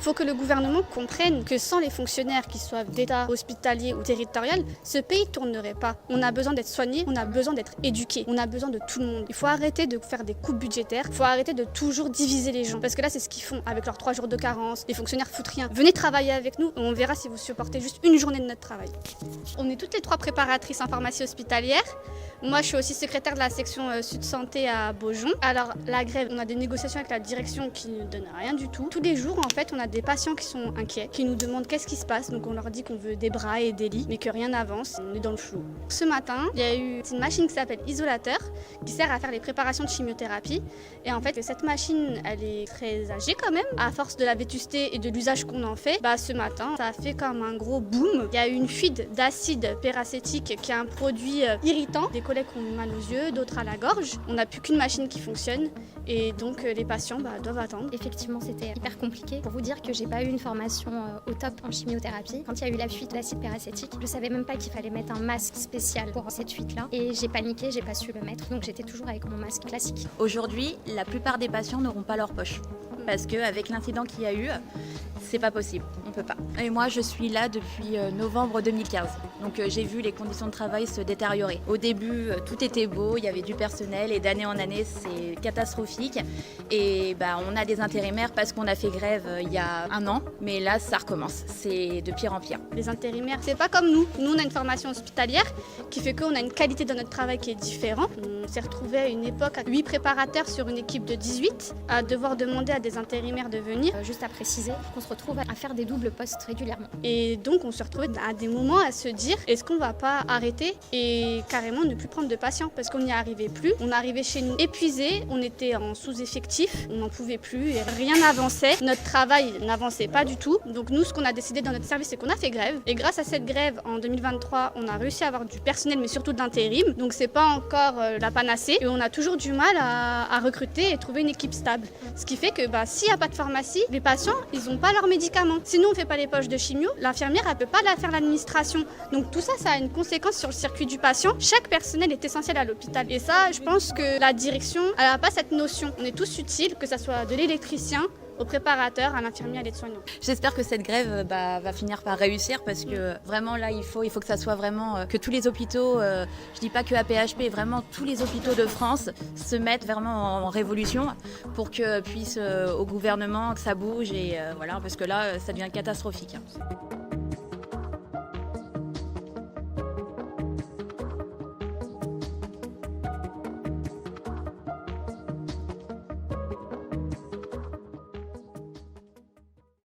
faut que le gouvernement comprenne que sans les fonctionnaires, qu'ils soient d'État, hospitalier ou territorial, ce pays ne tournerait pas. On a besoin d'être soigné, on a besoin d'être éduqué, on a besoin de tout le monde. Il faut arrêter de faire des coupes budgétaires, il faut arrêter de toujours diviser les gens. Parce que là, c'est ce qu'ils font avec leurs 3 jours de carence. Les fonctionnaires foutent rien. Venez travailler avec nous et on verra si vous supportez juste une journée de notre travail. On est toutes les 3 préparatrices en pharmacie hospitalière. Moi, je suis aussi secrétaire de la section Sud Santé à Beaujon. Alors, la grève, on a des négociations avec la direction qui ne donnent rien du tout. Tous les jours, en fait, on a des patients qui sont inquiets, qui nous demandent qu'est-ce qui se passe. Donc, on leur dit qu'on veut des bras et des lits, mais que rien n'avance. On est dans le flou. Ce matin, il y a eu une machine qui s'appelle isolateur, qui sert à faire les préparations de chimiothérapie. Et en fait, cette machine, elle est très âgée quand même. À force de la vétusté et de l'usage qu'on en fait, ce matin, ça a fait comme un gros boom. Il y a eu une fuite d'acide peracétique, qui est un produit irritant. Des collègues ont mal aux yeux, d'autres à la gorge. On n'a plus qu'une machine qui fonctionne et donc les patients doivent attendre. Effectivement, c'était hyper compliqué. Pour vous dire que j'ai pas eu une formation au top en chimiothérapie. Quand il y a eu la fuite d'acide peracétique, je savais même pas qu'il fallait mettre un masque spécial pour cette fuite-là. Et j'ai paniqué, j'ai pas su le mettre. Donc j'étais toujours avec mon masque classique. Aujourd'hui, la plupart des patients n'auront pas leur poche. Parce qu'avec l'incident qu'il y a eu, c'est pas possible, on peut pas. Et moi, je suis là depuis novembre 2015. Donc j'ai vu les conditions de travail se détériorer. Au début, tout était beau, il y avait du personnel et d'année en année, c'est catastrophique. Et on a des intérimaires parce qu'on a fait grève il y a 1 an, mais là, ça recommence. C'est de pire en pire. Les intérimaires, c'est pas comme nous. Nous, on a une formation hospitalière qui fait qu'on a une qualité dans notre travail qui est différente. On s'est retrouvés à une époque à 8 préparateurs sur une équipe de 18 à devoir demander à des intérimaires de venir. Juste à préciser qu'on se retrouve à faire des doubles postes régulièrement. Et donc, on se retrouvait à des moments à se dire, est-ce qu'on va pas arrêter et carrément ne plus prendre de patients parce qu'on n'y arrivait plus. On arrivait chez nous épuisés, on était en sous-effectif, on n'en pouvait plus et rien n'avançait. Notre travail n'avançait pas du tout. Donc nous, ce qu'on a décidé dans notre service, c'est qu'on a fait grève. Et grâce à cette grève, en 2023, on a réussi à avoir du personnel, mais surtout de l'intérim. Donc c'est pas encore la panacée. Et on a toujours du mal à recruter et trouver une équipe stable. Ce qui fait que s'il n'y a pas de pharmacie, les patients, ils n'ont pas leurs médicaments. Sinon, on ne fait pas les poches de chimio, l'infirmière, elle ne peut pas faire l'administration. Donc tout ça, ça a une conséquence sur le circuit du patient. Chaque personnel est essentiel à l'hôpital. Et ça, je pense que la direction, elle n'a pas cette notion. On est tous utiles, que ce soit de l'électricien, au préparateur, à l'infirmier, à l'aide-soignant. J'espère que cette grève va finir par réussir parce que vraiment là, il faut que ça soit vraiment que tous les hôpitaux, je dis pas que AP-HP, vraiment tous les hôpitaux de France se mettent vraiment en révolution pour que puisse au gouvernement que ça bouge et voilà parce que là, ça devient catastrophique.